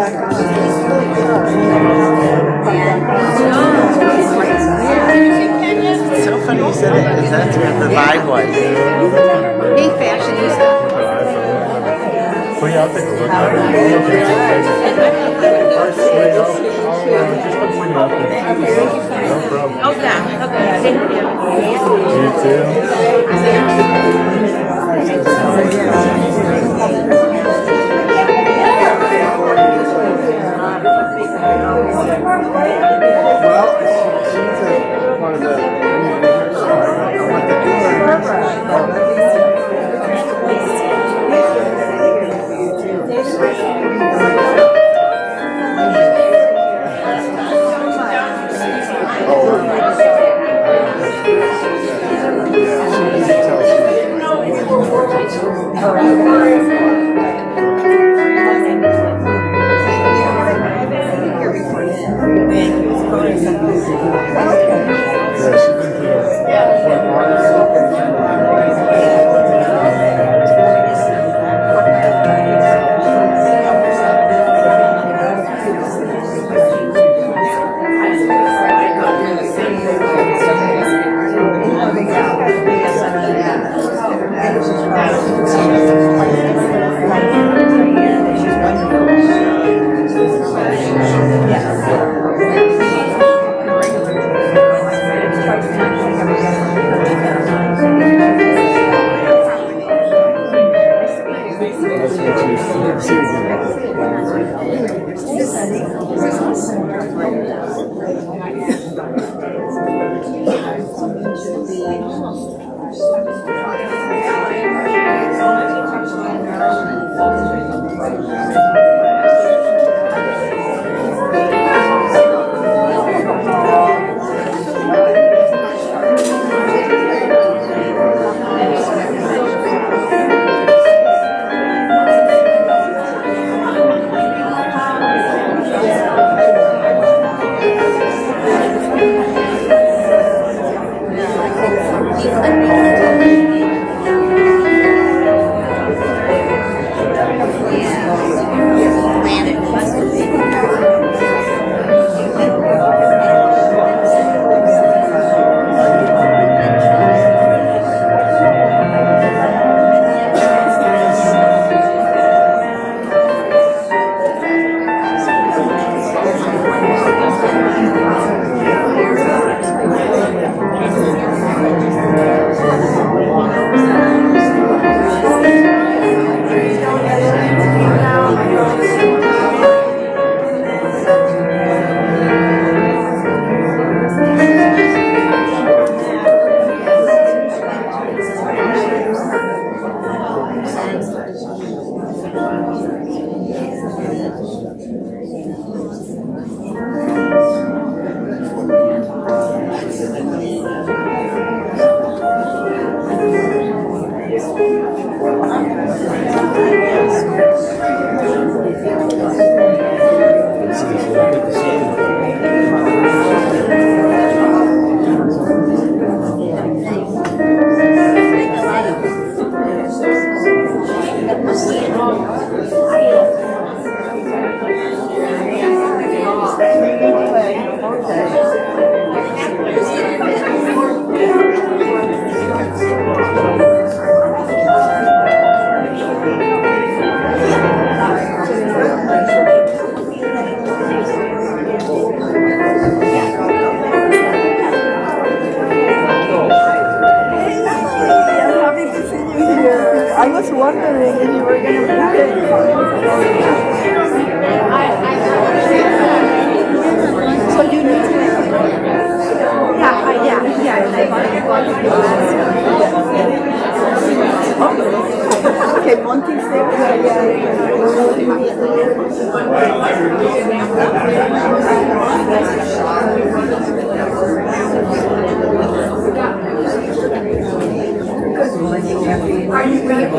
It's so funny you said it because that's what the vibe was. Hey, fashionista. Well, yeah, I'll take a look at it. No problem. Oh, yeah. Okay.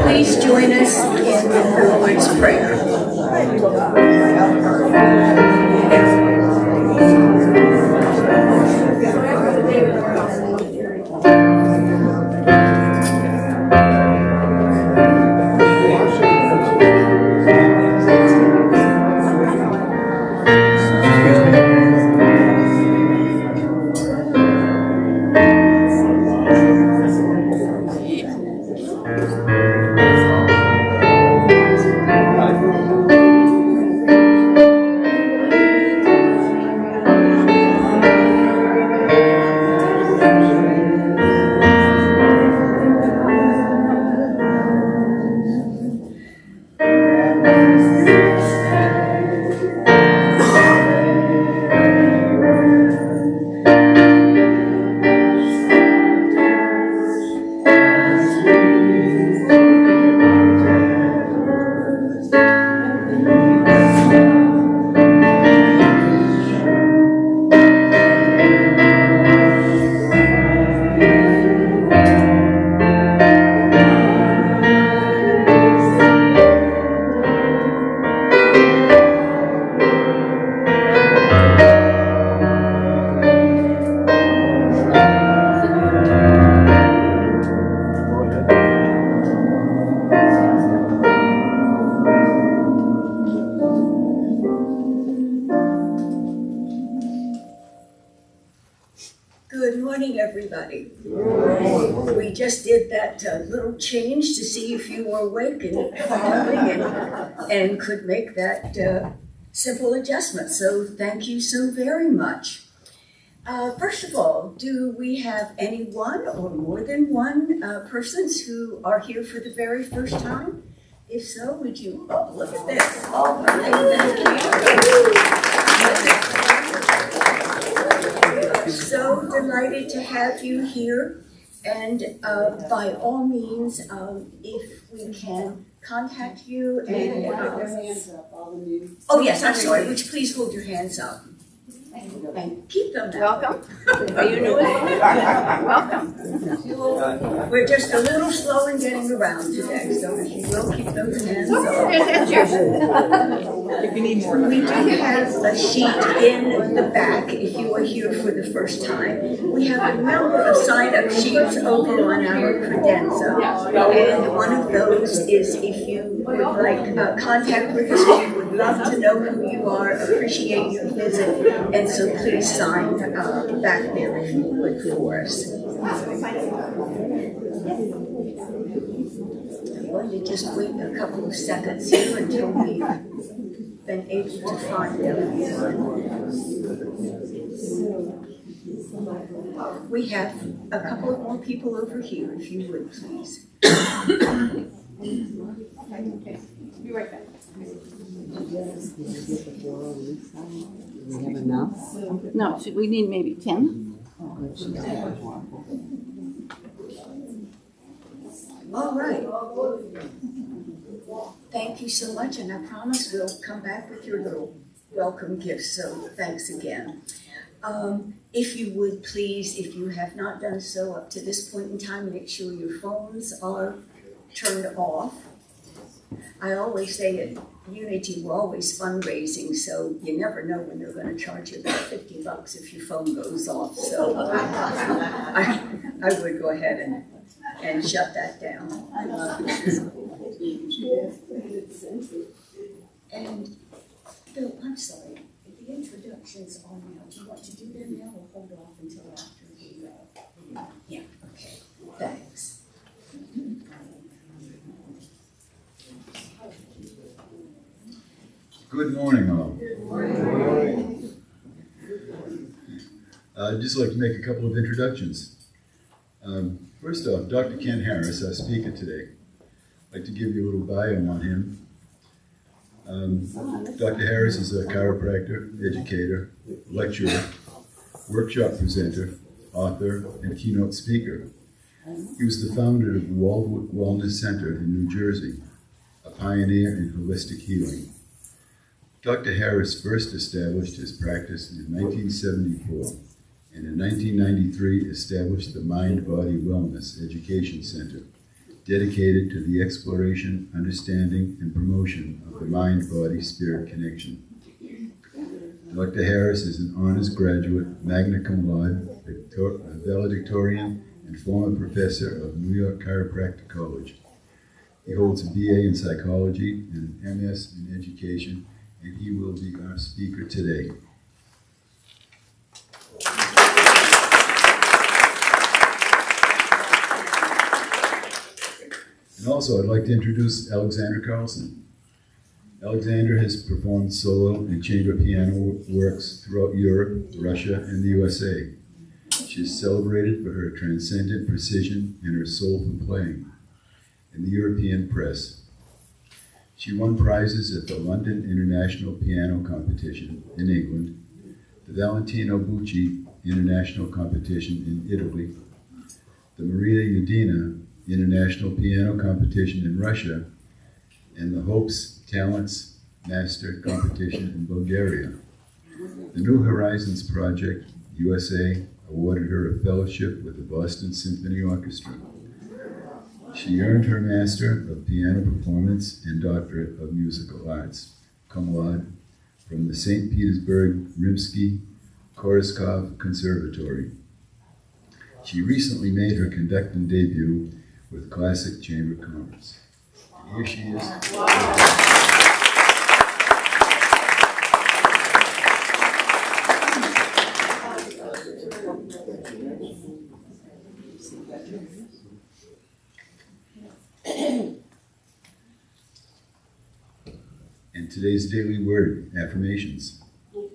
Please join us in the Lord's Prayer. Good morning, everybody. We just did that little change to see if you were awake and could make that simple adjustment. So thank you so very much. First of all, do we have any one or more than one persons who are here for the very first time? If so, would you, oh, look at this. All right, thank you. So delighted to have you here, and by all means, if we can contact you and oh yes, I'm sorry, would you please hold your hands up and keep them down. Welcome. Are you new? Welcome. We're just a little slow in getting around today, so if you will keep those hands up. That's yours. If you need more. We do have a sheet in the back if you are here for the first time. We have a number of sign-up sheets over on our credenza, and one of those is if you would like contact with us, we would love to know who you are, appreciate your visit, and so please sign back there if you would for us. I'm going to just wait a couple of seconds here until we've been able to find everyone. We have a couple of more people over here, if you would, please. Be right back. We have enough? No, we need maybe 10. All right. Thank you so much, and I promise we'll come back with your little welcome gifts, so thanks again. If you would please, if you have not done so up to this point in time, make sure your phones are turned off. I always say at Unity, we're always fundraising, so you never know when they're going to charge you about $50 if your phone goes off. So I would go ahead and shut that down. And Bill, I'm sorry, the introductions are now. Do you want to do them now or hold off until after the yeah, okay, thanks. Good morning, all. Good morning. I'd just like to make a couple of introductions. First off, Dr. Ken Harris, our speaker today. I'd like to give you a little bio on him. Dr. Harris is a chiropractor, educator, lecturer, workshop presenter, author, and keynote speaker. He was the founder of the Waldwood Wellness Center in New Jersey, a pioneer in holistic healing. Dr. Harris first established his practice in 1974, and in 1993 established the Mind Body Wellness Education Center, dedicated to the exploration, understanding, and promotion of the mind-body-spirit connection. Dr. Harris is an honors graduate, magna cum laude, valedictorian, and former professor of New York Chiropractic College. He holds a BA in psychology and an MS in education, and he will be our speaker today. And also, I'd like to introduce Alexandra Carlson. Alexandra has performed solo and chamber piano works throughout Europe, Russia, and the USA. She is celebrated for her transcendent precision and her soulful playing in the European press. She won prizes at the London International Piano Competition in England, the Valentino Bucci International Competition in Italy, the Maria Udina International Piano Competition in Russia, and the Hopes Talents Master Competition in Bulgaria. The New Horizons Project, USA, awarded her a fellowship with the Boston Symphony Orchestra. She earned her Master of Piano Performance and Doctorate of Musical Arts, cum laude, from the St. Petersburg Rimsky-Korsakoff Conservatory. She recently made her conducting debut with Classic Chamber Concerts. Here she is. And today's daily word, affirmations. No,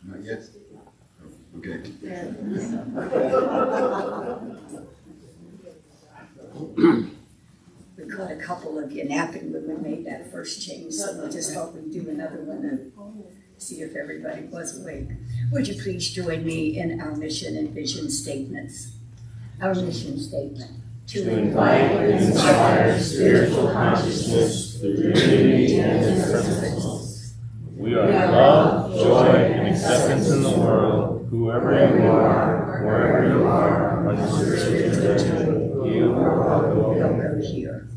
not yet? Oh, okay. We caught a couple of you napping when we made that first change, so we'll just hope we do another one and see if everybody was awake. Would you please join me in our mission and vision statements? Our mission statement. To invite and inspire spiritual consciousness through unity and purpose. We are love, joy, and acceptance in the world, whoever you are, wherever you are, on your spiritual journey. You are welcome here.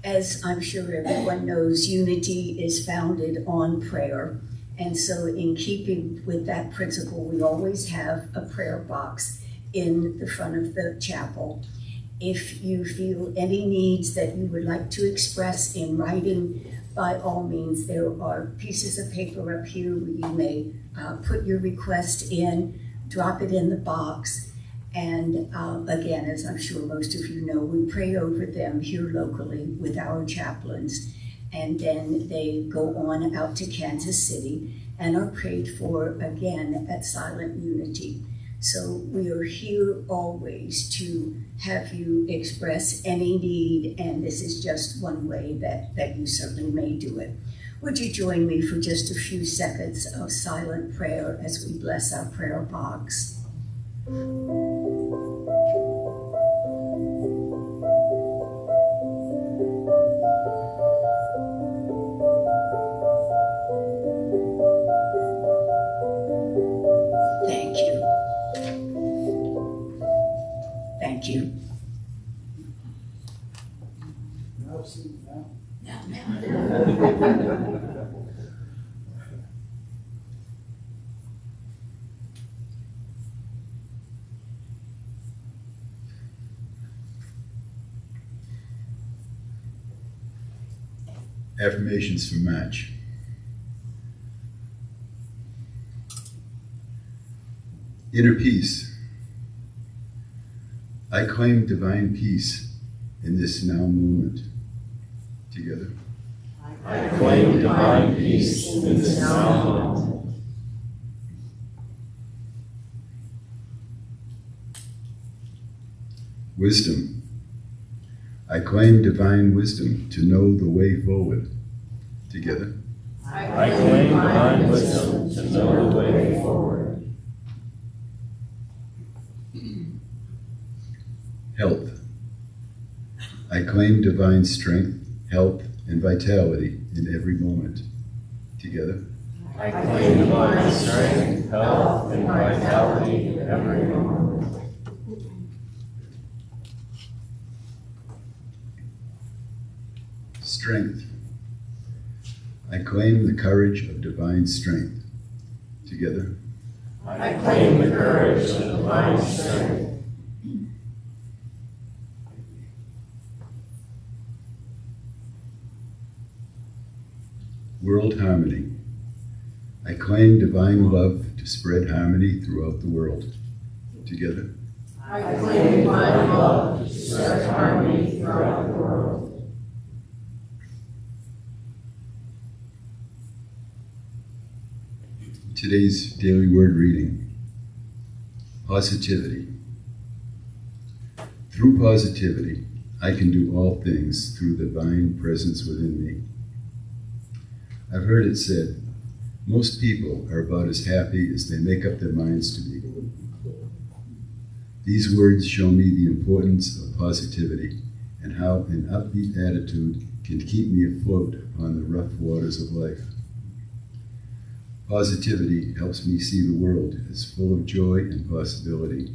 As I'm sure everyone knows, unity is founded on prayer. And so in keeping with that principle, we always have a prayer box in the front of the chapel. If you feel any needs that you would like to express in writing, by all means, there are pieces of paper up here where you may put your request in, drop it in the box. And again, as I'm sure most of you know, we pray over them here locally with our chaplains. And then they go on out to Kansas City and are prayed for again at Silent Unity. So we are here always to have you express any need, and this is just one way that you certainly may do it. Would you join me for just a few seconds of silent prayer as we bless our prayer box? Thank you. Affirmations for March. Inner peace. I claim divine peace in this now moment. Together. I claim divine peace in this now moment. Wisdom. I claim divine wisdom to know the way forward. Together. I claim divine wisdom to know the way forward. Health. I claim divine strength, health, and vitality in every moment. Together. I claim divine strength, health, and vitality in every moment. Strength. I claim the courage of divine strength. Together. I claim the courage of divine strength. World harmony. I claim divine love to spread harmony throughout the world. Together. I claim divine love to spread harmony throughout the world. Today's daily word reading. Positivity. Through positivity, I can do all things through the divine presence within me. I've heard it said, most people are about as happy as they make up their minds to be. These words show me the importance of positivity and how an upbeat attitude can keep me afloat upon the rough waters of life. Positivity helps me see the world as full of joy and possibility.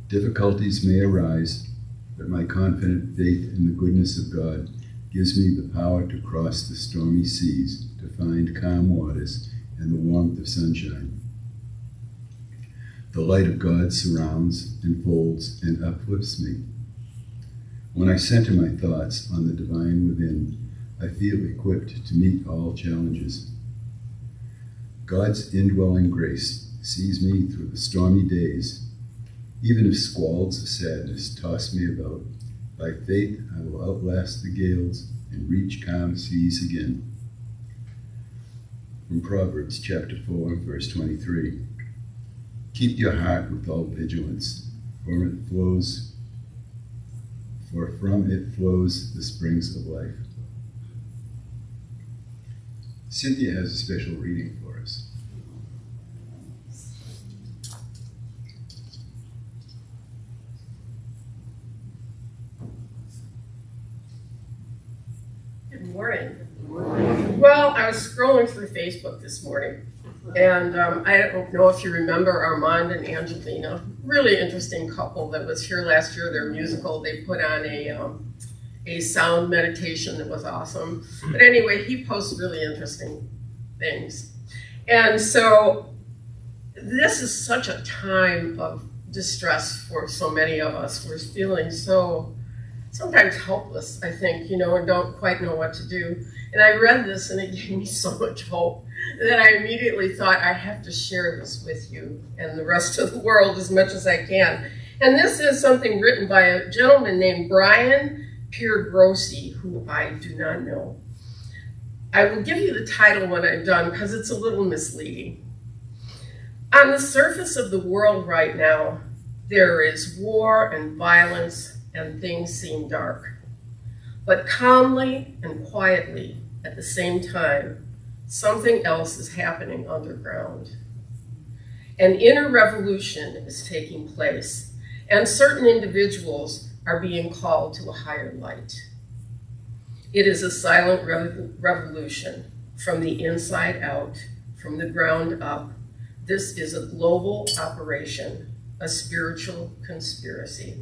Difficulties may arise, but my confident faith in the goodness of God gives me the power to cross the stormy seas to find calm waters and the warmth of sunshine. The light of God surrounds, enfolds, and uplifts me. When I center my thoughts on the divine within, I feel equipped to meet all challenges. God's indwelling grace sees me through the stormy days. Even if squalls of sadness toss me about, by faith I will outlast the gales and reach calm seas again. From Proverbs chapter 4, verse 23. Keep your heart with all vigilance, for from it flows the springs of life. Cynthia has a special reading for us. Good morning. Well, I was scrolling through Facebook this morning, and I don't know if you remember Armand and Angelina, really interesting couple that was here last year. Their musical, they put on a sound meditation that was awesome. But anyway, he posts really interesting things. And so this is such a time of distress for so many of us. We're feeling so sometimes helpless, I think, and don't quite know what to do. And I read this and it gave me so much hope that I immediately thought I have to share this with you and the rest of the world as much as I can. And this is something written by a gentleman named Brian Piergrossi, who I do not know. I will give you the title when I'm done because it's a little misleading. On the surface of the world right now, there is war and violence and things seem dark. But calmly and quietly at the same time, something else is happening underground. An inner revolution is taking place, and certain individuals are being called to a higher light. It is a silent revolution from the inside out, from the ground up. This is a global operation, a spiritual conspiracy.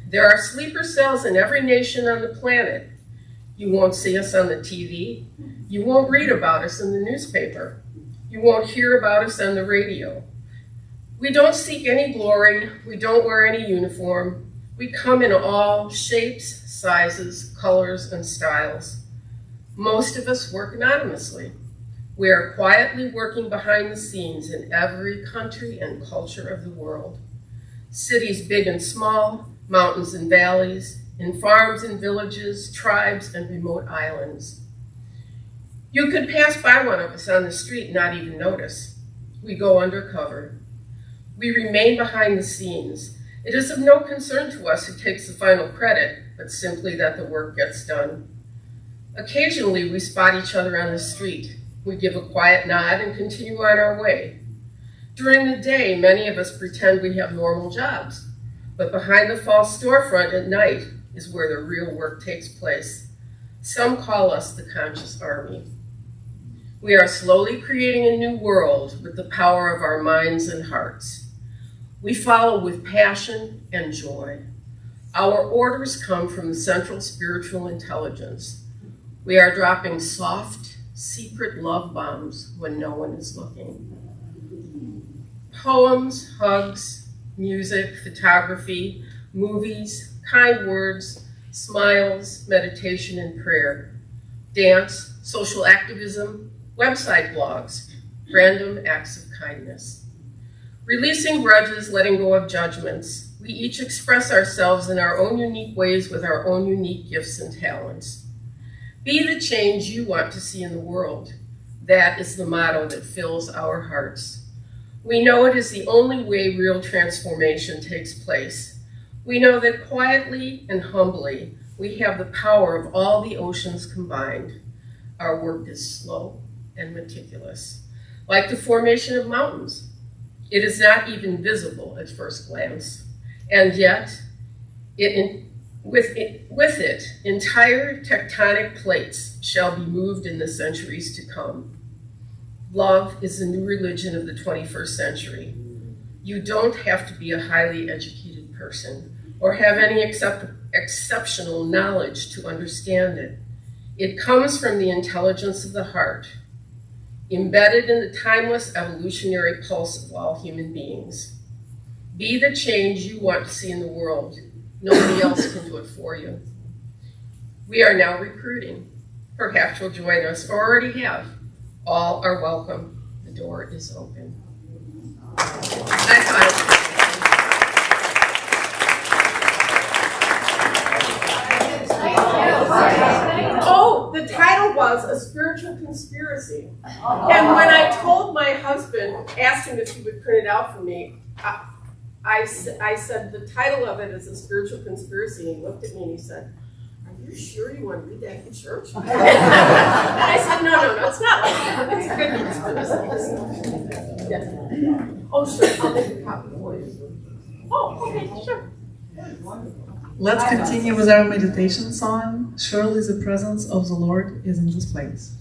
There are sleeper cells in every nation on the planet. You won't see us on the TV. You won't read about us in the newspaper. You won't hear about us on the radio. We don't seek any glory. We don't wear any uniform. We come in all shapes, sizes, colors, and styles. Most of us work anonymously. We are quietly working behind the scenes in every country and culture of the world. Cities big and small, mountains and valleys, in farms and villages, tribes and remote islands. You could pass by one of us on the street and not even notice. We go undercover. We remain behind the scenes. It is of no concern to us who takes the final credit, but simply that the work gets done. Occasionally, we spot each other on the street. We give a quiet nod and continue on our way. During the day, many of us pretend we have normal jobs. But behind the false storefront at night is where the real work takes place. Some call us the conscious army. We are slowly creating a new world with the power of our minds and hearts. We follow with passion and joy. Our orders come from the central spiritual intelligence. We are dropping soft, secret love bombs when no one is looking. Poems, hugs, music, photography, movies, kind words, smiles, meditation and prayer, dance, social activism, website blogs, random acts of kindness. Releasing grudges, letting go of judgments, we each express ourselves in our own unique ways with our own unique gifts and talents. Be the change you want to see in the world. That is the motto that fills our hearts. We know it is the only way real transformation takes place. We know that quietly and humbly, we have the power of all the oceans combined. Our work is slow and meticulous, like the formation of mountains. It is not even visible at first glance, and yet, with it, entire tectonic plates shall be moved in the centuries to come. Love is the new religion of the 21st century. You don't have to be a highly educated person or have any exceptional knowledge to understand it. It comes from the intelligence of the heart, embedded in the timeless evolutionary pulse of all human beings. Be the change you want to see in the world. Nobody else can do it for you. We are now recruiting. Perhaps you'll join us, or already have. All are welcome. The door is open. Oh, the title was A Spiritual Conspiracy. And when I told my husband, asked him if he would print it out for me, I said the title of it is A Spiritual Conspiracy. And he looked at me and he said, "Are you sure you want to read that in church?" And I said, no, it's not like that. It's a good conspiracy. Yeah. Oh, sure, I'll make a copy for you. Oh, okay, sure. Let's continue with our meditation song. Surely the presence of the Lord is in this place.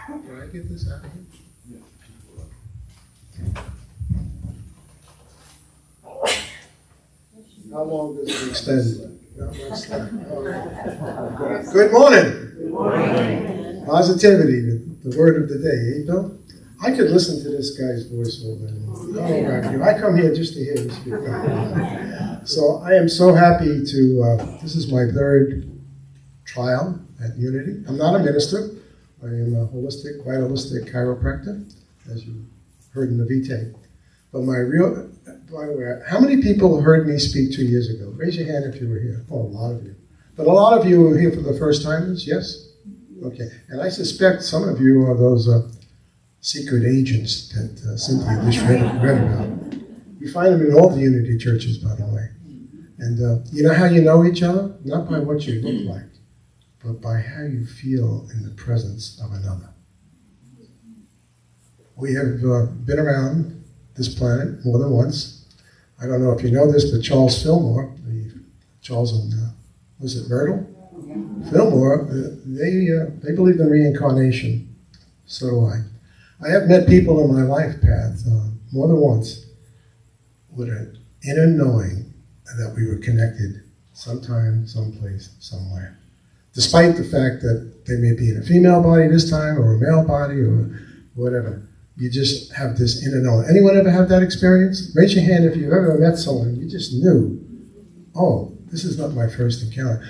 Can I get this out of here? How long does it extend? Not much time. All right. Good morning. Good morning. Positivity, the word of the day, eh, Bill? I could listen to this guy's voice all day long. I don't know about you. I come here just to hear him speak. So I am so happy to, this is my third trial at Unity. I'm not a minister. I am a quite holistic chiropractor, as you heard in the V-tape. But my real, by the way, how many people heard me speak 2 years ago? Raise your hand if you were here. Oh, a lot of you. But a lot of you were here for the first timers, yes? Okay. And I suspect some of you are those secret agents that Cynthia just read about. You find them in all the Unity churches, by the way. And you know how you know each other? Not by what you look like, but by how you feel in the presence of another. We have been around this planet more than once. I don't know if you know this, but Charles Fillmore, Charles and, was it Myrtle? Fillmore, they believe in reincarnation. So do I. I have met people in my life path more than once with an inner knowing that we were connected sometime, someplace, somewhere. Despite the fact that they may be in a female body this time, or a male body, or whatever. You just have this inner knowing. Anyone ever have that experience? Raise your hand if you've ever met someone you just knew, oh, this is not my first encounter.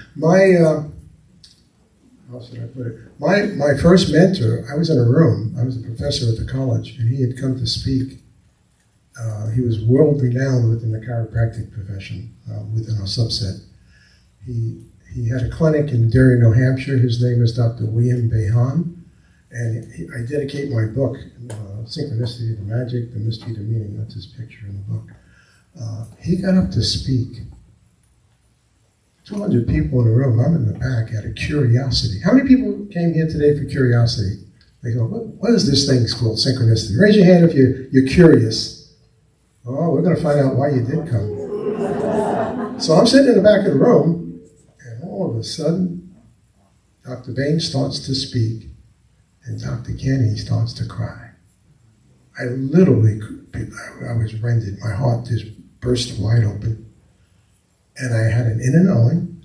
How should I put it? My first mentor, I was in a room, I was a professor at the college, and he had come to speak. He was world renowned within the chiropractic profession, within our subset. He had a clinic in Derry, New Hampshire. His name is Dr. William Behan, and I dedicate my book, Synchronicity to Magic, the Mystery to Meaning. That's his picture in the book. He got up to speak. 200 people in the room. I'm in the back out of curiosity. How many people came here today for curiosity? They go, what is this thing called synchronicity? Raise your hand if you're curious. Oh, we're going to find out why you did come. So I'm sitting in the back of the room, and all of a sudden, Dr. Bain starts to speak, and Dr. Kenny starts to cry. I literally, I was rendered. My heart just burst wide open. And I had an inner knowing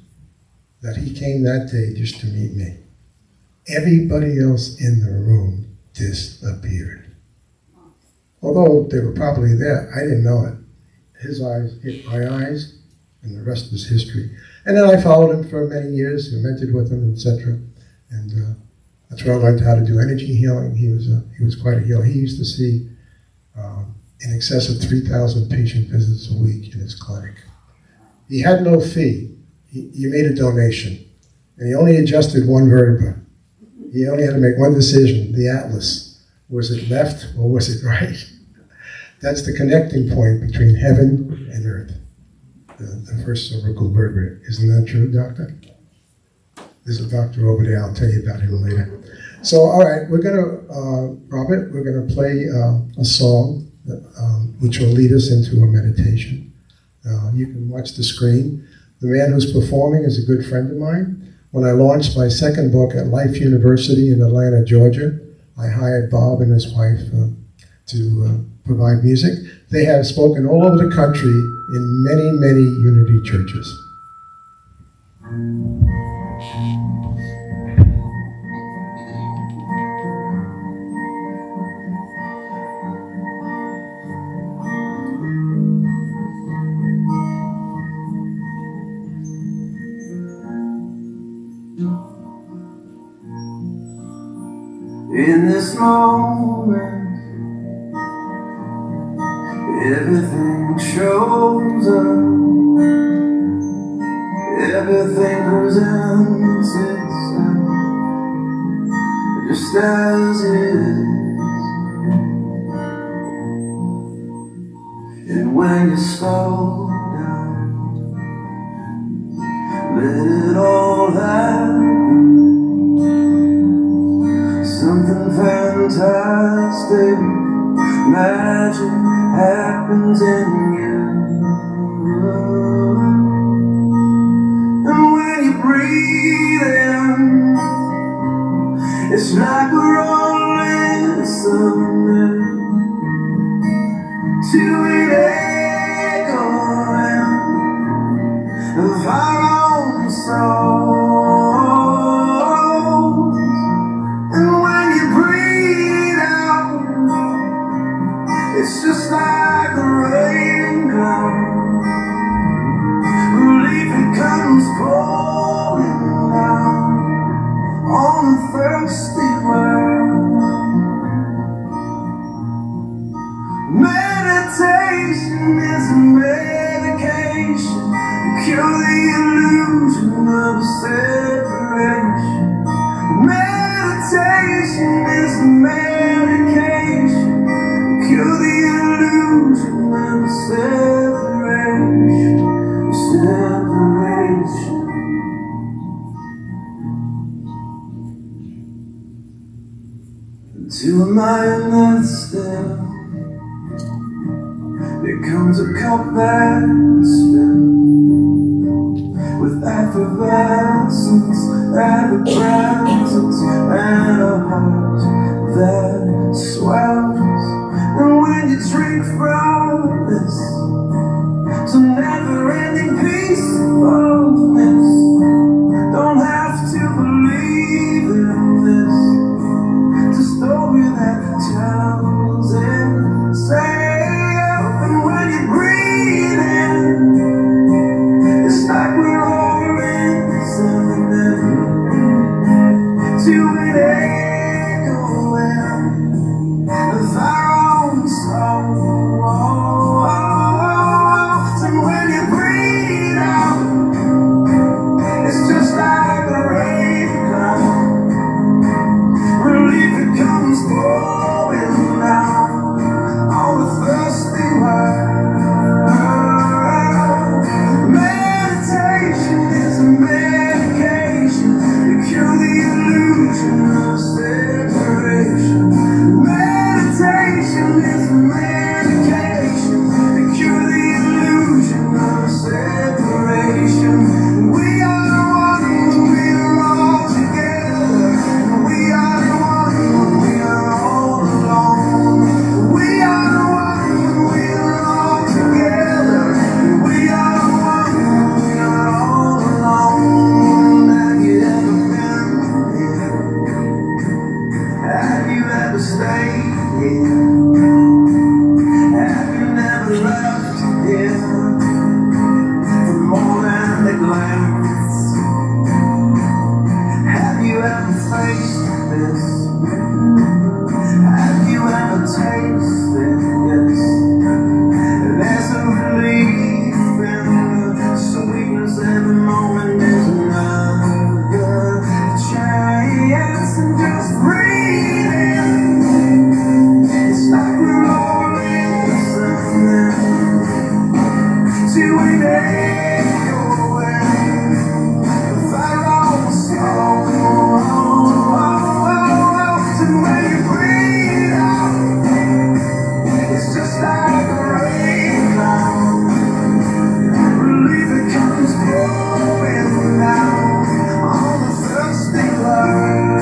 that he came that day just to meet me. Everybody else in the room disappeared. Although they were probably there, I didn't know it. His eyes hit my eyes, and the rest was history. And then I followed him for many years and mentored with him, etc. And that's where I learned how to do energy healing. He was quite a healer. He used to see in excess of 3,000 patient visits a week in his clinic. He had no fee. He made a donation. And he only adjusted one vertebra. He only had to make one decision, the atlas. Was it left or was it right? That's the connecting point between heaven and earth. The first cervical vertebrae. Isn't that true, doctor? There's a doctor over there. I'll tell you about him later. So, all right, we're going to, Robert, we're going to play a song which will lead us into a meditation. You can watch the screen. The man who's performing is a good friend of mine. When I launched my second book at Life University in Atlanta, Georgia, I hired Bob and his wife to provide music. They have spoken all over the country in many, many Unity churches. In this moment, everything shows up, everything presents itself, just as it is. And when you slow down, let it all happen. Something fantastic, magic happens in you. And when you breathe in, it's like we're all listening to an echoing of our own soul. It's just like a raindrop, relief it comes pouring down on a thirsty world. Meditation is a medication to cure the illusion of separation. Meditation is a medication. Cure the illusion of separation, separation. To a mind that's still, there comes a cup that's filled with effervescence, ever-presence, and a heart that swells. And when you drink from this, it's a never-ending faced this? Have you ever tasted this? There's a relief in the sweetness every moment is another chance and just breathing. It's like we're all in something to an echo away. Fire on the soul. So when you breathe out, it's just like a rain cloud. Relief it comes pouring down on the thirsty blood.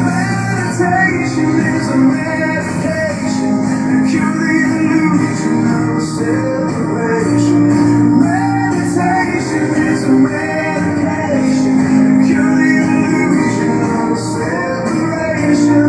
Meditation is a medication to cure the illusion of separation. Meditation is a medication to cure the illusion of separation.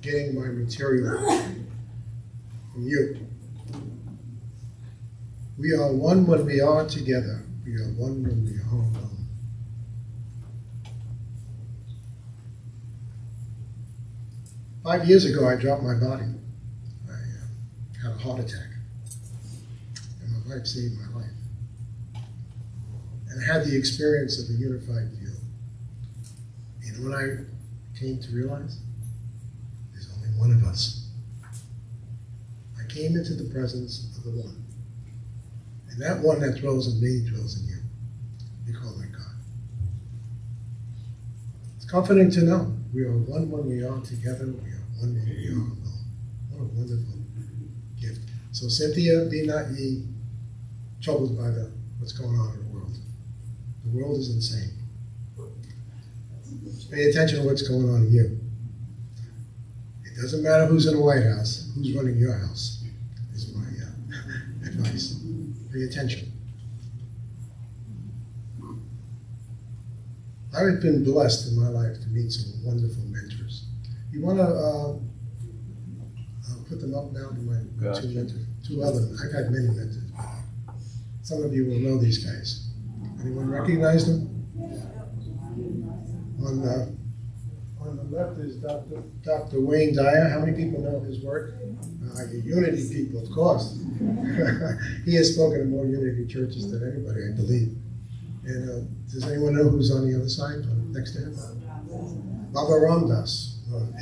Getting my material from you. We are one when we are together. We are one when we are alone. Five years ago, I dropped my body. I had a heart attack. And my wife saved my life. And I had the experience of the unified field. You know what I came to realize? One of us. I came into the presence of the one. And that one that dwells in me dwells in you. We call it God. It's comforting to know we are one when we are together. We are one when we are alone. What a wonderful gift. So Cynthia, be not ye troubled by what's going on in the world. The world is insane. Pay attention to what's going on in you. It doesn't matter who's in the White House, who's running your house, is my advice. Pay attention. I've been blessed in my life to meet some wonderful mentors. You want to put them up now to my two mentors? Two other, I've had many mentors. Some of you will know these guys. Anyone recognize them? On the left is Dr. Wayne Dyer. How many people know his work? The Unity people, of course. He has spoken in more Unity churches than anybody, I believe. And does anyone know who's on the other side, next to him? Baba Ramdas,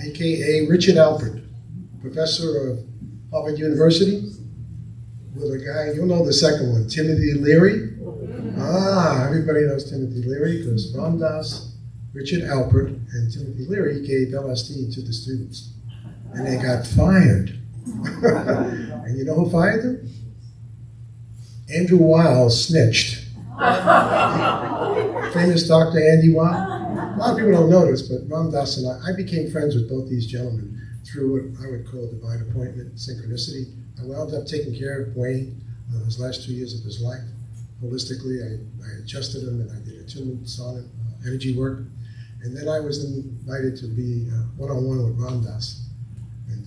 a.k.a. Richard Alpert, professor of Harvard University, with a guy, you'll know the second one, Timothy Leary. Everybody knows Timothy Leary because Ramdas, Richard Alpert, and Timothy Leary gave LSD to the students. And they got fired. And you know who fired them? Andrew Weil snitched. Famous Dr. Andy Weil. A lot of people don't know this, but Ramdas and I became friends with both these gentlemen through what I would call divine appointment, synchronicity. I wound up taking care of Wayne his last 2 years of his life. Holistically, I adjusted him and I did attunement, sonic, energy work. And then I was invited to be one-on-one with Ram Dass. And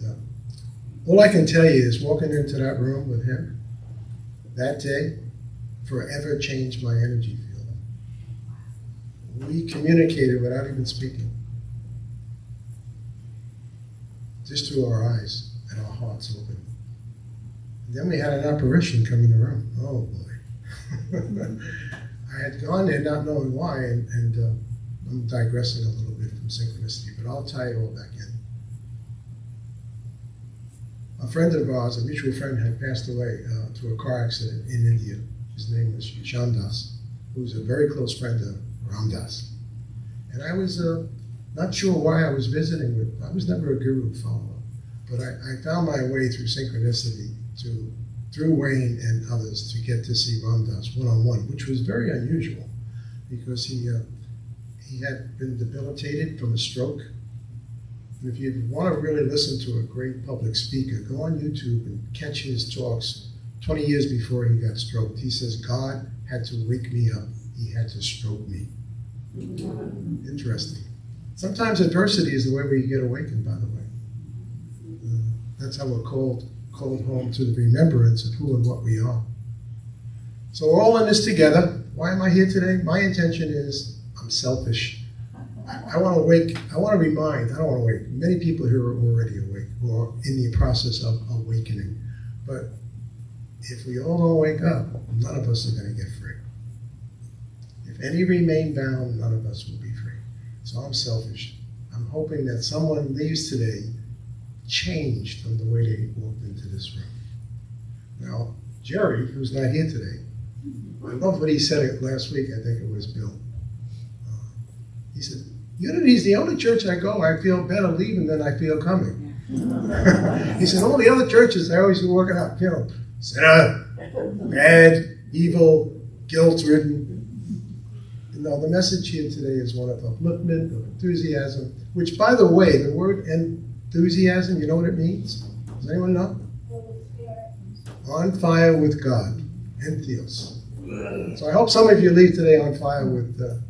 all I can tell you is walking into that room with him that day forever changed my energy field. We communicated without even speaking, just through our eyes and our hearts open. And then we had an apparition come in the room. Oh boy. I had gone there not knowing why, and I'm digressing a little bit from synchronicity, but I'll tie it all back in. A friend of ours, a mutual friend, had passed away to a car accident in India. His name was Ram Dass, who was a very close friend of Ram Dass. And I was not sure why I was visiting with, I was never a guru follower, but I found my way through synchronicity through Wayne and others to get to see Ram Dass one-on-one, which was very unusual because he had been debilitated from a stroke. And if you want to really listen to a great public speaker, go on YouTube and catch his talks 20 years before he got stroked. He says, God had to wake me up. He had to stroke me. Interesting. Sometimes adversity is the way we get awakened, by the way. That's how we're called home to the remembrance of who and what we are. So we're all in this together. Why am I here today? My intention is I'm selfish. I want to wake, I want to remind, I don't want to wake. Many people here are already awake or in the process of awakening. But if we all don't wake up, none of us are going to get free. If any remain bound, none of us will be free. So I'm selfish. I'm hoping that someone leaves today changed from the way they walked into this room. Now, Jerry, who's not here today, I love what he said last week. I think it was Bill. He said, Unity is the only church I go, I feel better leaving than I feel coming. He said, all the other churches, I always do working out, sinner, bad, evil, guilt-ridden. No, the message here today is one of upliftment, of enthusiasm, which, by the way, the word enthusiasm, you know what it means? Does anyone know? On fire with God, entheos. So I hope some of you leave today on fire with the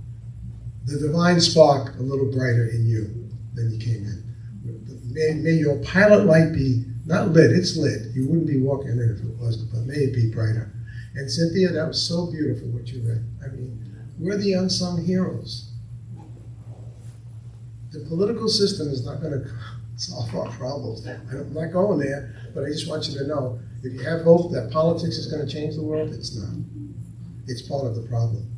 divine spark a little brighter in you than you came in. May your pilot light be not lit, it's lit. You wouldn't be walking in it if it wasn't, but may it be brighter. And Cynthia, that was so beautiful what you read. I mean, we're the unsung heroes. The political system is not going to solve our problems. I'm not going there, but I just want you to know, if you have hope that politics is going to change the world, it's not. It's part of the problem.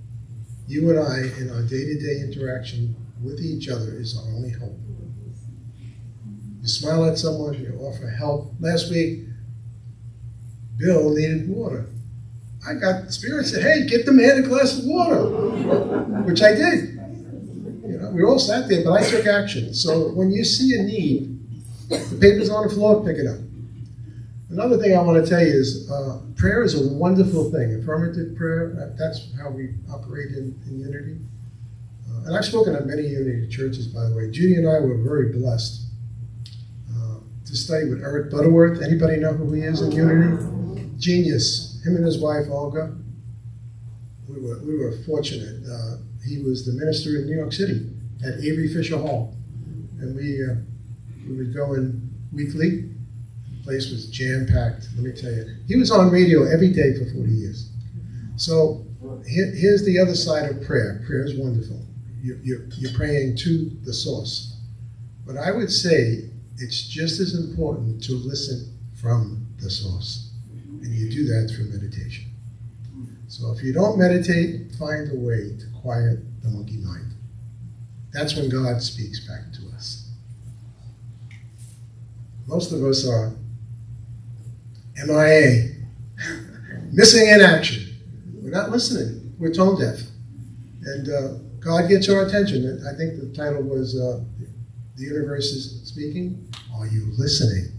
You and I, in our day-to-day interaction with each other, is our only hope. You smile at someone, you offer help. Last week, Bill needed water. I got the Spirit said, hey, get the man a glass of water, which I did. You know, we all sat there, but I took action. So when you see a need, the paper's on the floor, pick it up. Another thing I want to tell you is prayer is a wonderful thing. Affirmative prayer, that's how we operate in Unity. And I've spoken at many Unity churches, by the way. Judy and I were very blessed to study with Eric Butterworth. Anybody know who he is in Unity? Genius. Him and his wife, Olga. We were fortunate. He was the minister in New York City at Avery Fisher Hall. And we would go in weekly. The place was jam-packed, let me tell you. He was on radio every day for 40 years. So here's the other side of prayer. Prayer is wonderful. You're praying to the source. But I would say it's just as important to listen from the source. And you do that through meditation. So if you don't meditate, find a way to quiet the monkey mind. That's when God speaks back to us. Most of us are MIA, missing in action. We're not listening. We're tone deaf. And God gets our attention. I think the title was The Universe is Speaking. Are you listening?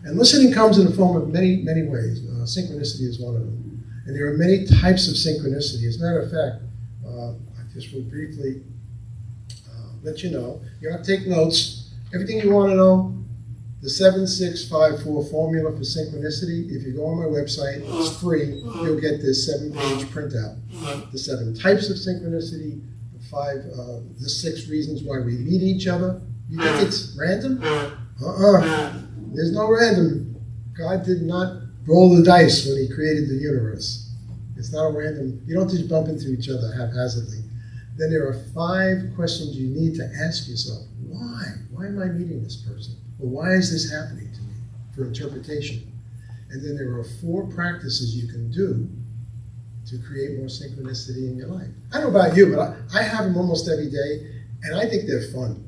And listening comes in the form of many, many ways. Synchronicity is one of them. And there are many types of synchronicity. As a matter of fact, I just will briefly let you know. You have to take notes. Everything you want to know, the 7654 formula for synchronicity. If you go on my website, it's free. You'll get this 7-page printout. The 7 types of synchronicity, the 6 reasons why we meet each other. You think it's random? There's no random. God did not roll the dice when he created the universe. It's not a random. You don't just bump into each other haphazardly. Then there are 5 questions you need to ask yourself. Why? Why am I meeting this person? Or why is this happening to me? For interpretation. And then there are 4 practices you can do to create more synchronicity in your life. I don't know about you, but I have them almost every day, and I think they're fun.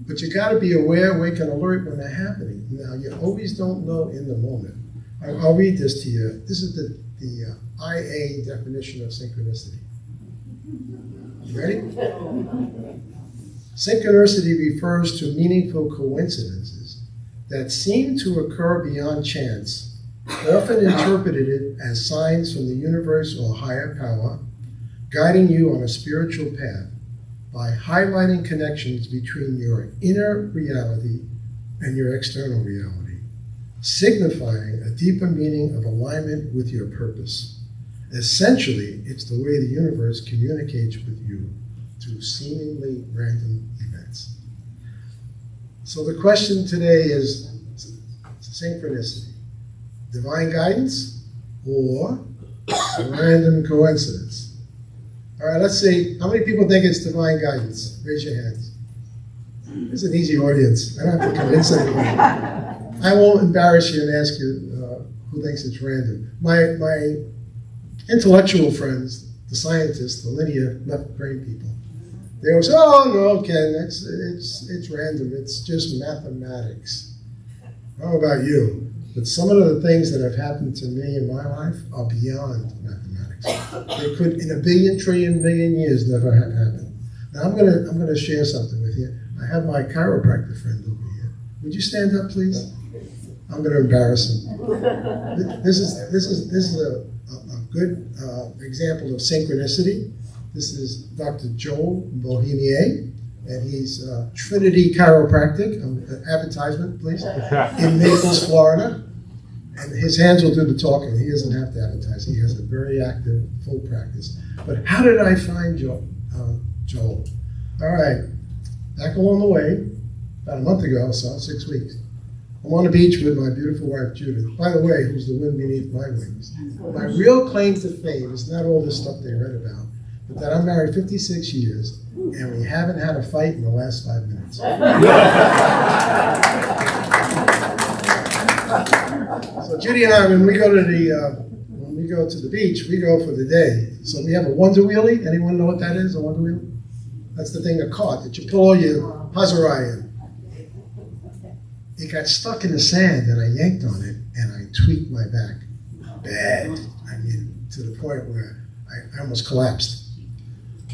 But you got to be aware, awake, and alert when they're happening. Now, you always don't know in the moment. I'll read this to you. This is the IA definition of synchronicity. You ready? Synchronicity refers to meaningful coincidences that seem to occur beyond chance, often interpreted as signs from the universe or higher power, guiding you on a spiritual path by highlighting connections between your inner reality and your external reality, signifying a deeper meaning of alignment with your purpose. Essentially, it's the way the universe communicates with you through seemingly random events. So the question today is synchronicity. Divine guidance or random coincidence? All right, let's see. How many people think it's divine guidance? Raise your hands. It's an easy audience. I don't have to convince anyone. I won't embarrass you and ask you who thinks it's random. My intellectual friends, the scientists, the linear left brain people, they always say, "Oh no, Ken, it's random. It's just mathematics." I don't know about you, but some of the things that have happened to me in my life are beyond mathematics. They could, in a billion, trillion, million years, never have happened. Now I'm gonna share something with you. I have my chiropractor friend over here. Would you stand up, please? I'm gonna embarrass him. This is a good example of synchronicity. This is Dr. Joel Bohemier, and he's Trinity Chiropractic, advertisement, please, in Naples, Florida. And his hands will do the talking. He doesn't have to advertise. He has a very active, full practice. But how did I find Joel? All right, back along the way, about a month ago, so 6 weeks. I'm on the beach with my beautiful wife, Judith. By the way, who's the wind beneath my wings. My real claim to fame is not all this stuff they read about, but that I'm married 56 years, and we haven't had a fight in the last 5 minutes. So Judy and I, when we go to the beach, we go for the day. So we have a wonder wheelie. Anyone know what that is? A wonder wheelie? That's the thing, a cart that you pull all your Hazarai in. It got stuck in the sand, and I yanked on it, and I tweaked my back bad. I mean, to the point where I almost collapsed.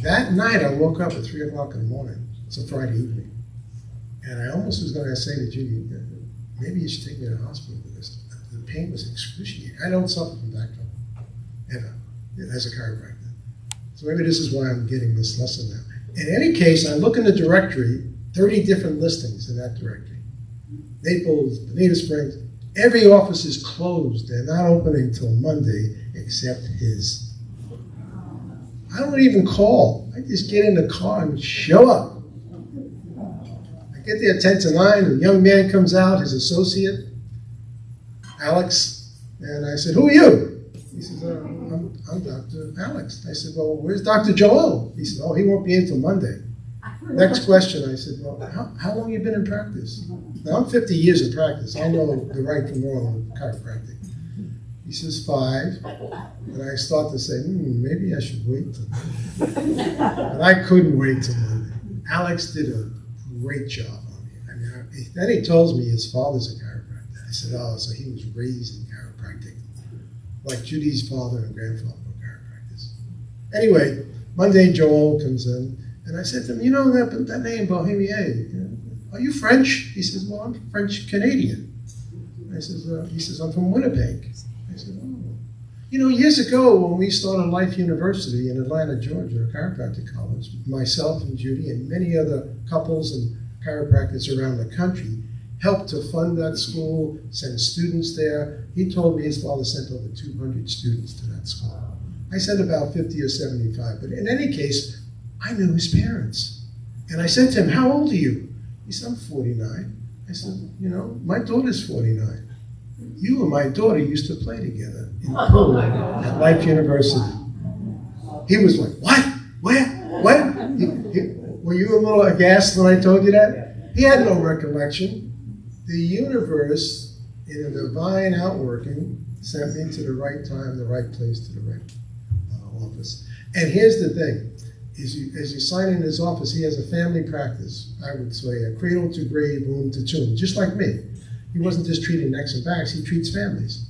That night, I woke up at 3 o'clock in the morning. It's a Friday evening. And I almost was going to say to Judy, maybe you should take me to the hospital for this. The pain was excruciating. I don't suffer from back trouble, ever, as a chiropractor. So maybe this is why I'm getting this lesson now. In any case, I look in the directory, 30 different listings in that directory. Naples, Bonita Springs, every office is closed. They're not opening until Monday, except his. I don't even call. I just get in the car and show up. I get there 10 to 9, a young man comes out, his associate, Alex, and I said, "Who are you?" He says, I'm Dr. Alex. I said, "Well, where's Dr. Joel?" He said, "Oh, he won't be in until Monday." Next question, I said, "Well, how long have you been in practice?" Now, I'm 50 years in practice. I know the right from wrong with chiropractic. He says 5, and I start to say, maybe I should wait till Monday. But I couldn't wait till Monday. Alex did a great job on me. I mean, then he tells me his father's a chiropractor. I said, oh, so he was raised in chiropractic, like Judy's father and grandfather were chiropractors. Anyway, Monday Joel comes in, and I said to him, you know that name, Bohemier, are you French? He says, well, I'm French-Canadian. He says, I'm from Winnipeg. I said, oh. You know, years ago when we started Life University in Atlanta, Georgia, a chiropractic college, myself and Judy and many other couples and chiropractors around the country helped to fund that school, send students there. He told me his father sent over 200 students to that school. I said about 50 or 75, but in any case, I knew his parents. And I said to him, how old are you? He said, I'm 49. I said, you know, my daughter's 49. You and my daughter used to play together in the pool at Life University. He was like, what? Where? What? Were you a little aghast when I told you that? He had no recollection. The universe, in a divine outworking, sent me to the right time, the right place, to the right office. And here's the thing. As you sign in his office, he has a family practice. I would say a cradle to grave, womb to tomb, just like me. He wasn't just treating necks and backs, he treats families.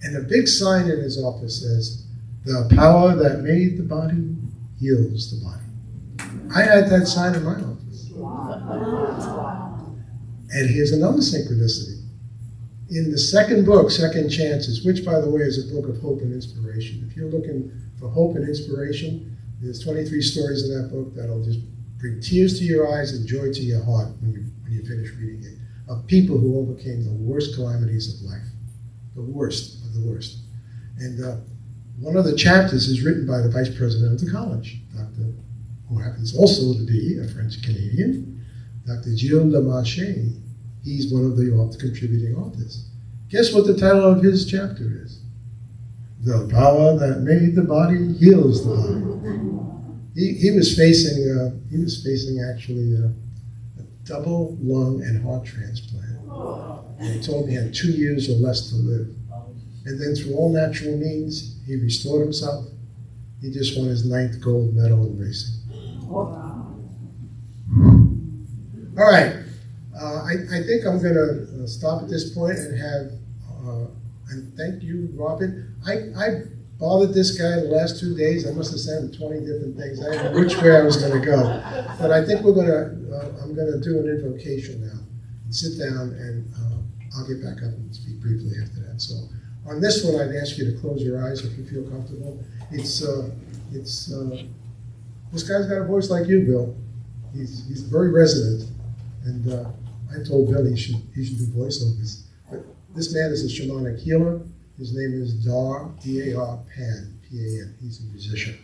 And a big sign in his office says, the power that made the body heals the body. I had that sign in my office. And here's another synchronicity. In the second book, Second Chances, which, by the way, is a book of hope and inspiration. If you're looking for hope and inspiration, there's 23 stories in that book that'll just bring tears to your eyes and joy to your heart when you finish reading it, of people who overcame the worst calamities of life, the worst of the worst. And one of the chapters is written by the vice president of the college, Dr. who happens also to be a French-Canadian, Dr. Gilles Lemarche. He's one of the contributing authors. Guess what the title of his chapter is? The power that made the body heals the body. He was facing actually a double lung and heart transplant. And he told me he had 2 years or less to live. And then through all natural means, he restored himself. He just won his 9th gold medal in racing. All right. I think I'm going to stop at this point and have, and thank you, Robin. I bothered this guy the last 2 days. I must have sent him 20 different things. I didn't know which way I was going to go. But I think I'm going to do an invocation now and sit down, and I'll get back up and speak briefly after that. So on this one, I'd ask you to close your eyes if you feel comfortable. This guy's got a voice like you, Bill. He's very resonant. And I told Bill he should do voiceovers. But this man is a shamanic healer. His name is Dar, D-A-R, Pan, P-A-N. He's a musician.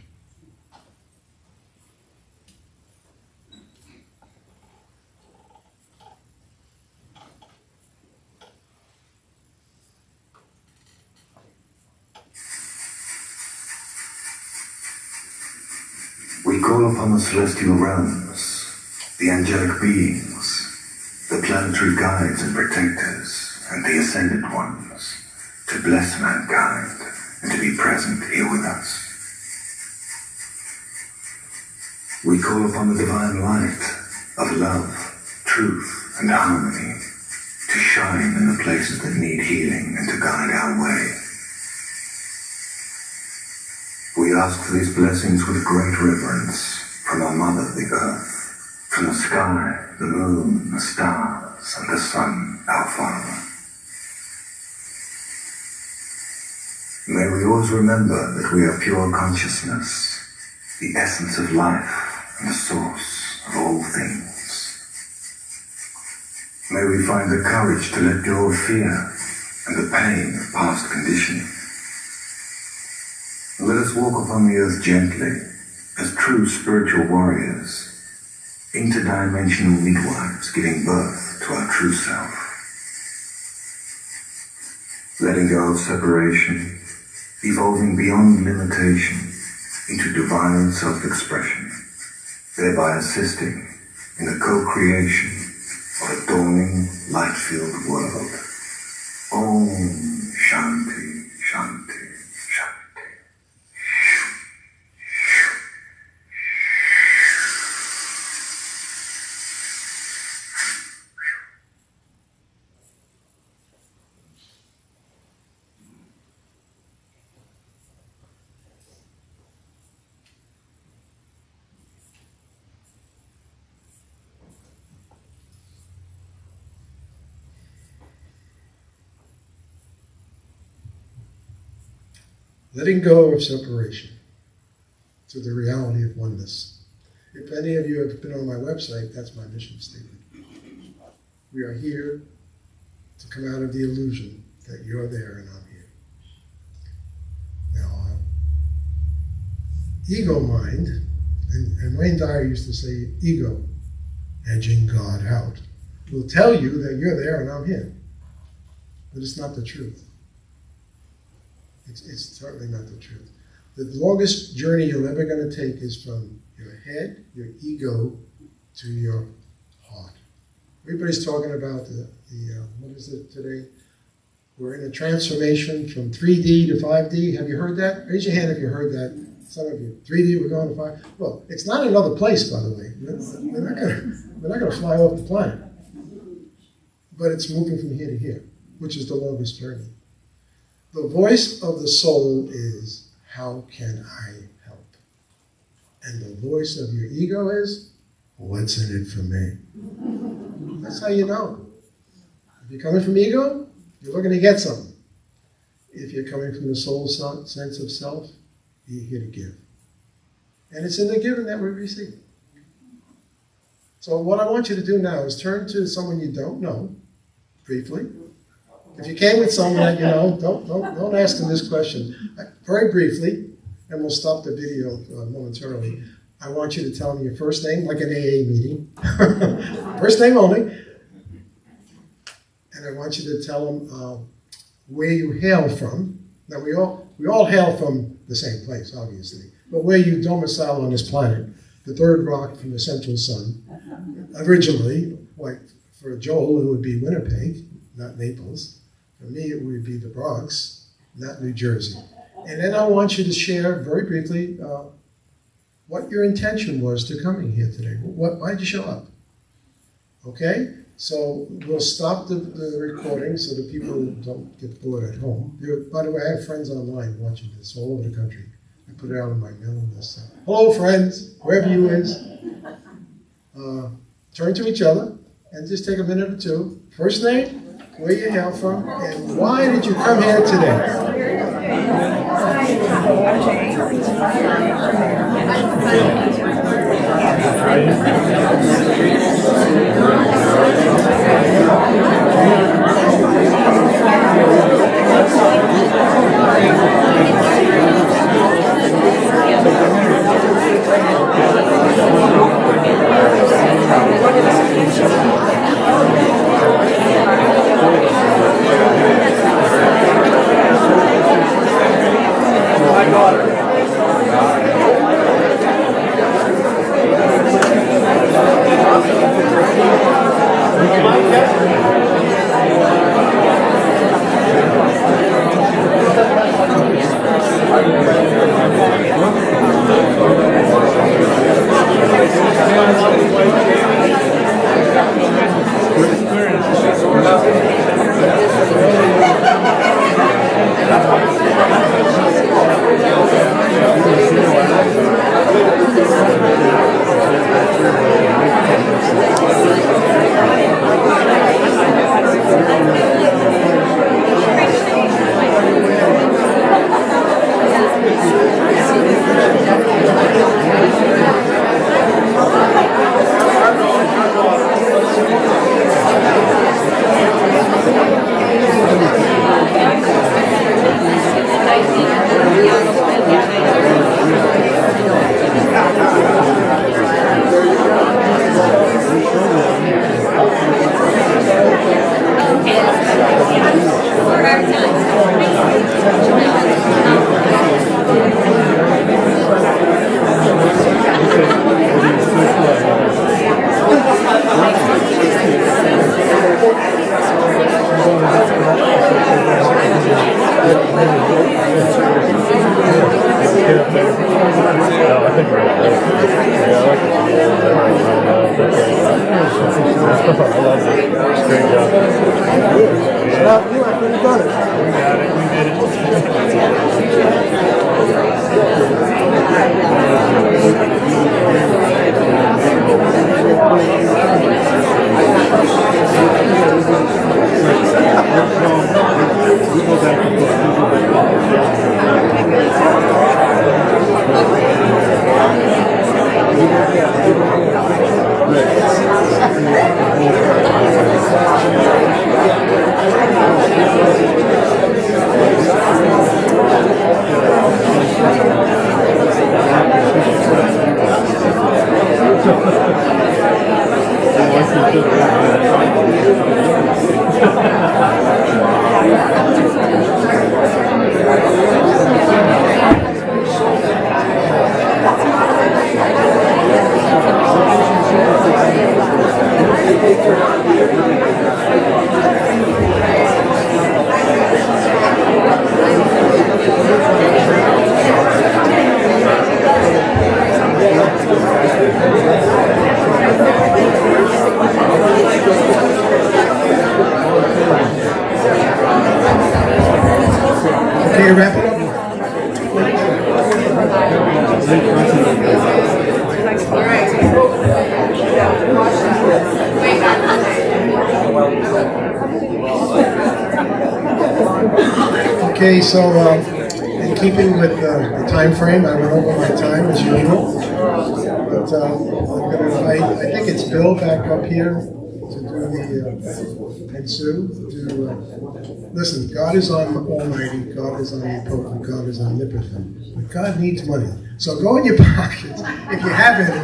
We call upon the celestial realms, the angelic beings, the planetary guides and protectors, and the ascended ones, to bless mankind and to be present here with us. We call upon the divine light of love, truth, and harmony to shine in the places that need healing and to guide our way. We ask for these blessings with great reverence from our Mother, the Earth, from the sky, the moon, the stars, and the sun, our Father. May we always remember that we are pure consciousness, the essence of life and the source of all things. May we find the courage to let go of fear and the pain of past conditioning. Let us walk upon the earth gently, as true spiritual warriors, interdimensional midwives giving birth to our true self. Letting go of separation, evolving beyond limitation into divine self-expression, thereby assisting in the co-creation of a dawning, light-filled world. Om Shanti, Shanti. Letting go of separation to the reality of oneness. If any of you have been on my website, that's my mission statement. We are here to come out of the illusion that you're there and I'm here. Now, ego mind, and Wayne Dyer used to say ego, edging God out, will tell you that you're there and I'm here. But it's not the truth. It's certainly not the truth. The longest journey you're ever going to take is from your head, your ego, to your heart. Everybody's talking about the what is it today? We're in a transformation from 3D to 5D. Have you heard that? Raise your hand if you heard that. Some of you. 3D, we're going to 5D. Well, it's not another place, by the way. We're not going to fly off the planet. But it's moving from here to here, which is the longest journey. The voice of the soul is, how can I help? And the voice of your ego is, what's in it for me? That's how you know. If you're coming from ego, you're looking to get something. If you're coming from the soul sense of self, you're here to give. And it's in the giving that we receive. So what I want you to do now is turn to someone you don't know, briefly. If you came with someone that you know, don't ask them this question. Very briefly, and we'll stop the video momentarily. I want you to tell them your first name, like an AA meeting. First name only. And I want you to tell them where you hail from. Now, we all hail from the same place, obviously. But where you domicile on this planet, the third rock from the central sun. Originally, like for Joel, it would be Winnipeg, not Naples. For me, it would be the Bronx, not New Jersey. And then I want you to share very briefly what your intention was to coming here today. Why'd you show up? Okay? So we'll stop the recording so that people don't get bored at home. By the way, I have friends online watching this all over the country. I put it out on my mailing list. Hello, friends, wherever you is. Turn to each other and just take a minute or two. First name, where you hail from, and why did you come here today? Okay, so in keeping with the time frame, I went over my time as usual. But I think it's Bill back up here to do the, and Sue, to listen, God is almighty, God is omnipotent, God is omnipotent, but God needs money. So go in your pockets, if you have any,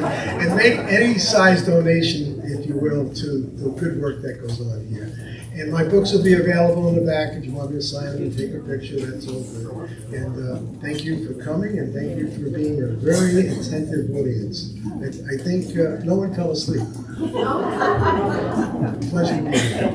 and make any size donation, if you will, to the good work that goes on here. And my books will be available in the back if you want me to sign them and take a picture, that's all good. And thank you for coming, and thank you for being a very attentive audience. I think no one fell asleep. Pleasure to be here.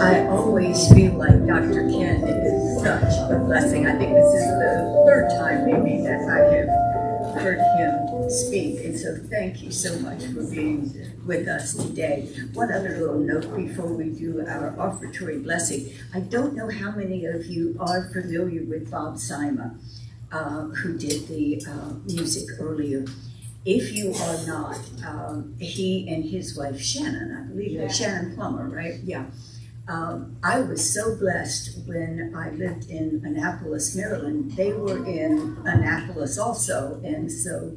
I always feel like Dr. Ken is such a blessing. I think this is the third time maybe that I have heard him speak, and so thank you so much for being with us today. One other little note before we do our offertory blessing. I don't know how many of you are familiar with Bob Sima, who did the music earlier. If you are not, he and his wife Shannon, I believe, Shannon Plummer, right? Yeah. I was so blessed when I lived in Annapolis, Maryland. They were in Annapolis also, and so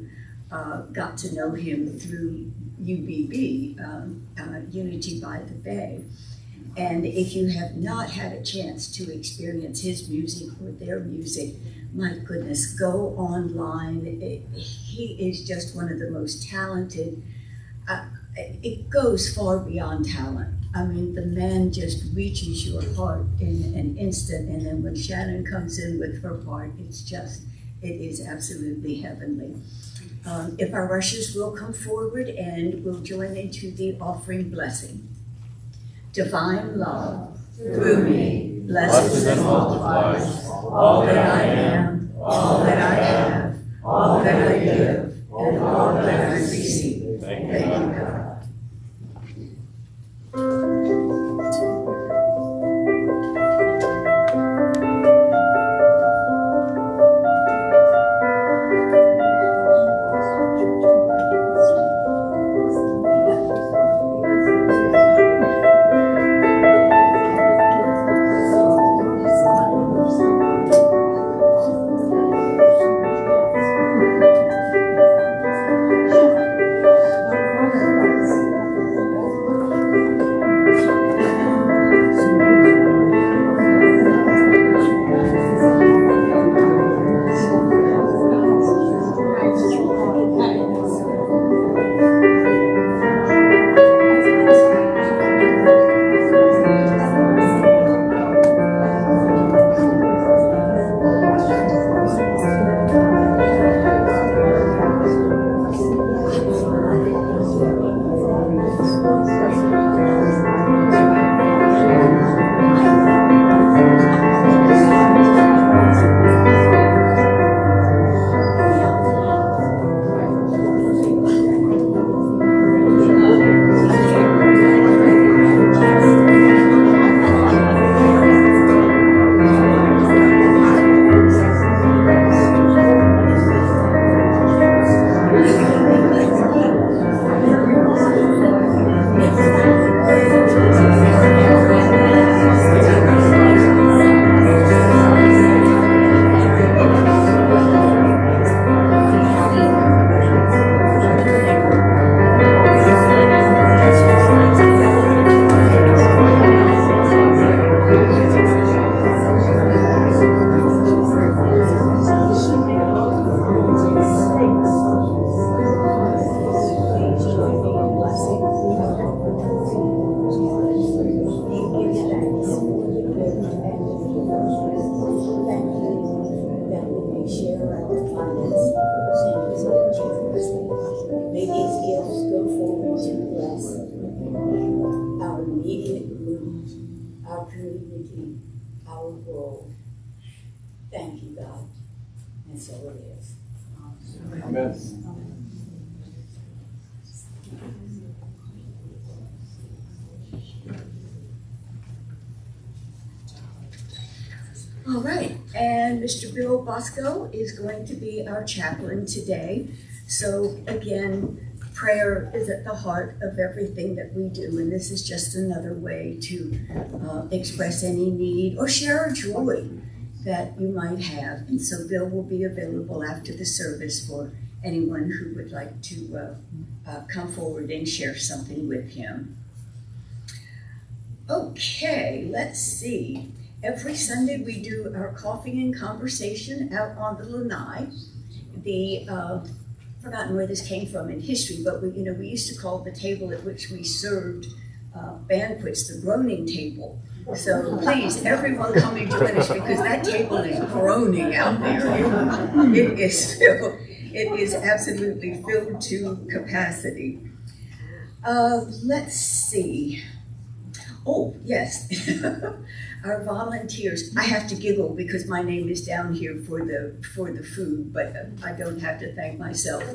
got to know him through UBB, Unity by the Bay. And if you have not had a chance to experience his music or their music, my goodness, go online. He is just one of the most talented. It goes far beyond talent. I mean, the man just reaches your heart in an instant, and then when Shannon comes in with her part, it is absolutely heavenly. If our ushers will come forward and we'll join into the offering blessing. Divine love, through me, blesses and multiplies all that I am, all that I have, all that I give, and all that I receive. Thank you, God. Thank you, God. And so it is. Amen. All right, and Mr. Bill Bosco is going to be our chaplain today. So again, prayer is at the heart of everything that we do, and this is just another way to express any need or share a joy that you might have. And so Bill will be available after the service for anyone who would like to come forward and share something with him. Okay, let's see. Every Sunday we do our coffee and conversation out on the lanai. Forgotten where this came from in history, but we used to call the table at which we served banquets the groaning table. So please, everyone come and join us because that table is groaning out there. It is absolutely filled to capacity. Let's see. Oh, yes. Our volunteers. I have to giggle because my name is down here for the food, but I don't have to thank myself.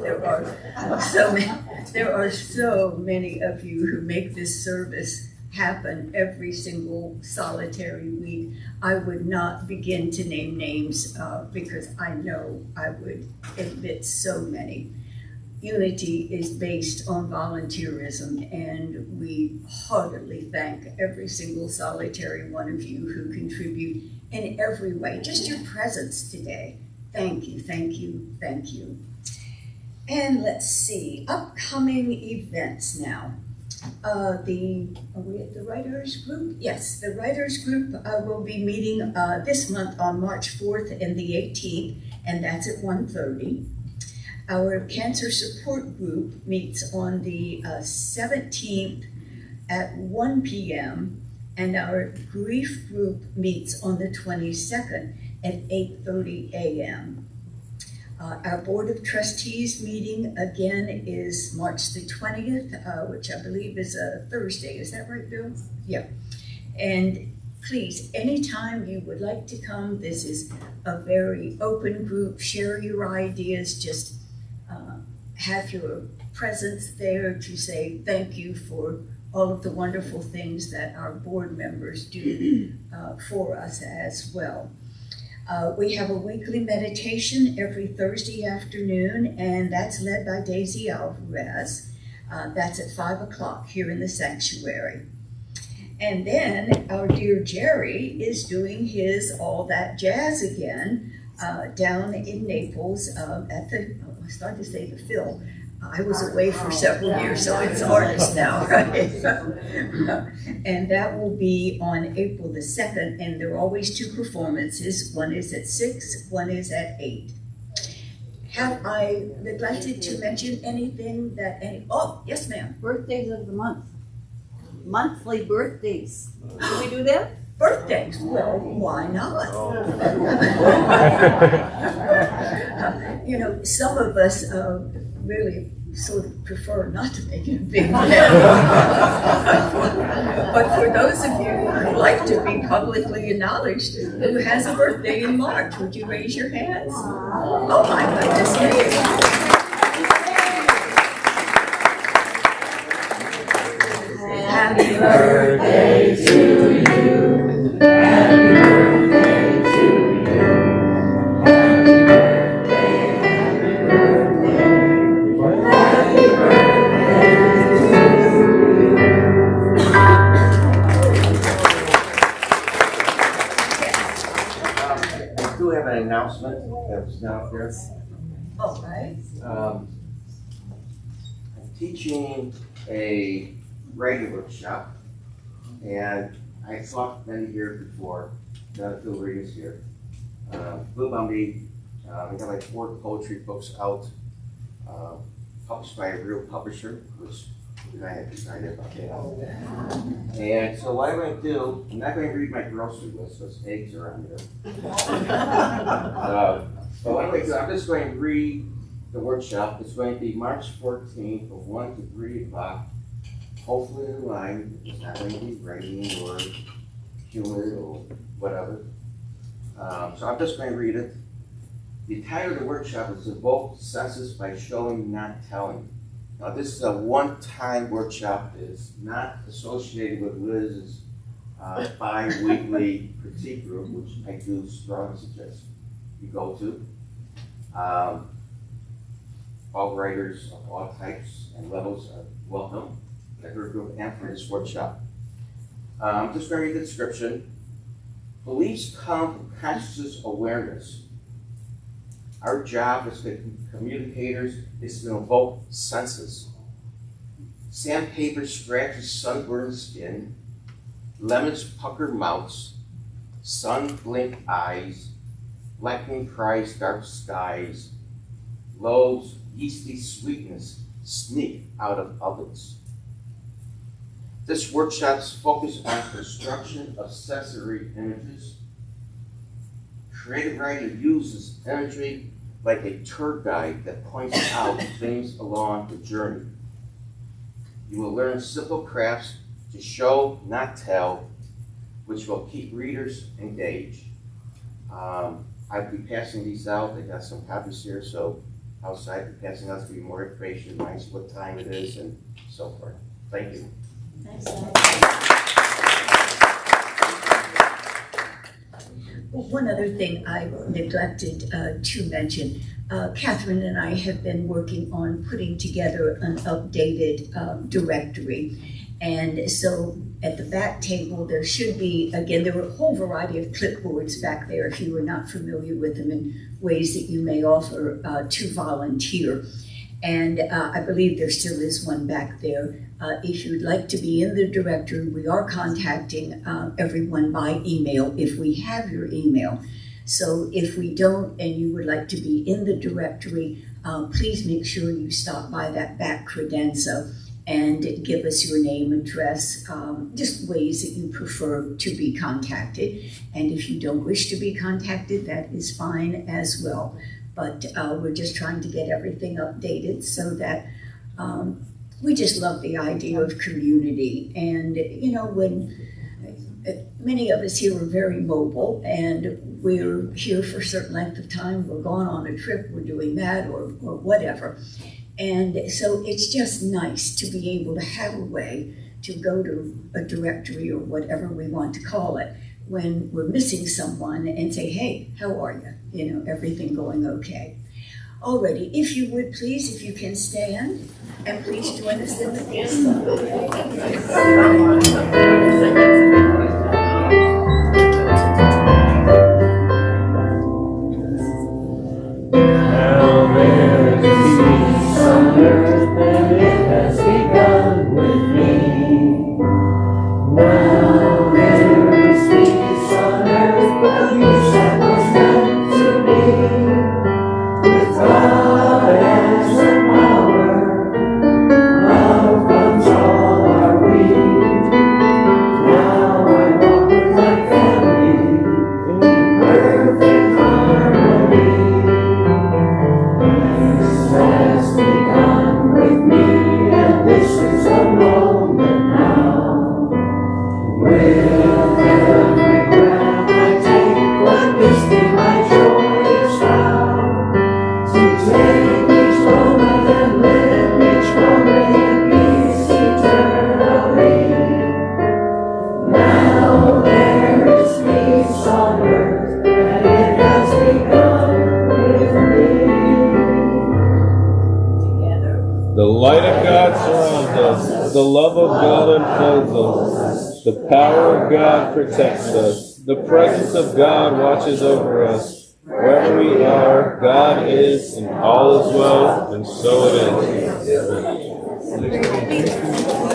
There are so many of you who make this service happen every single solitary week. I would not begin to name names because I know I would admit so many. Unity is based on volunteerism, and we heartily thank every single solitary one of you who contribute in every way. Just your presence today. Thank you, thank you, thank you. And let's see, upcoming events now. Are we at the Writers Group? Yes, the Writers Group will be meeting this month on March 4th and the 18th, and that's at 1:30. Our Cancer Support Group meets on the 17th at 1 p.m. and our Grief Group meets on the 22nd at 8:30 a.m. Our Board of Trustees meeting again is March the 20th, which I believe is a Thursday. Is that right, Bill? Yeah. And please, anytime you would like to come, this is a very open group. Share your ideas, just have your presence there to say thank you for all of the wonderful things that our board members do for us as well. We have a weekly meditation every Thursday afternoon, and that's led by Daisy Alvarez. That's at 5 o'clock here in the sanctuary. And then our dear Jerry is doing his All That Jazz again down in Naples at the, I started to say the Phil. I was away for several years, so it's artist now, right? And that will be on April the 2nd, and there are always two performances. One is at 6, one is at 8. Have I neglected to mention anything that oh, yes ma'am. Birthdays of the month. Monthly birthdays. Do we do that? Birthdays, well, why not? Some of us really sort of prefer not to make it a big event. But for those of you who like to be publicly acknowledged, who has a birthday in March, would you raise your hands? Oh my goodness me. Happy birthday to you. Happy birthday to you. Happy birthday, happy birthday. Happy birthday I do have an announcement that was down here. All right. I'm teaching a writing workshop, and I taught many years before. Phil Reed is here. Blue Bounty, we got like 4 poetry books out, published by a real publisher, which I had decided about. And so what I'm going to do, I'm not going to read my grocery list because eggs are on there. But what I'm going to do, I'm just going to read the workshop. It's going to be March 14th from 1 to 3 o'clock. Hopefully in line. It's not going to be raining or humid or whatever. So I'm just going to read it. The title of the workshop is Evoke Senses by Showing, Not Telling. Now this is a one-time workshop. It's not associated with Liz's bi-weekly critique group, which I do strongly suggest you go to. All writers of all types and levels are welcome in her group and for this workshop. Just very good description. Beliefs come from consciousness awareness. Our job as communicators is to invoke senses. Sandpaper scratches sunburned skin, lemons pucker mouths, sun blink eyes, lightning cries dark skies, loaves yeasty sweetness sneak out of ovens. This workshop's focus on construction of sensory images. Creative writing uses imagery like a tour guide that points out things along the journey. You will learn simple crafts to show, not tell, which will keep readers engaged. I'll be passing these out. I got some copies here, so outside, I'll be passing out to give you more information, reminds you what time it is, and so forth. Thank you. Well, one other thing I neglected to mention, Catherine and I have been working on putting together an updated directory. And so at the back table, there should be, again, there were a whole variety of clipboards back there if you were not familiar with them in ways that you may offer to volunteer. And I believe there still is one back there. If you'd like to be in the directory, we are contacting everyone by email if we have your email. So if we don't and you would like to be in the directory, please make sure you stop by that back credenza and give us your name, address, just ways that you prefer to be contacted. And if you don't wish to be contacted, that is fine as well. But we're just trying to get everything updated so that we just love the idea of community. And, you know, when many of us here are very mobile and we're here for a certain length of time, we're going on a trip, we're doing that or whatever. And so it's just nice to be able to have a way to go to a directory or whatever we want to call it when we're missing someone and say, hey, how are you? You know, everything going okay. Alrighty, if you would please, if you can stand, and please join us in the dance. The love of God unfolds us. The power of God protects us. The presence of God watches over us. Wherever we are, God is, and all is well, and so it is.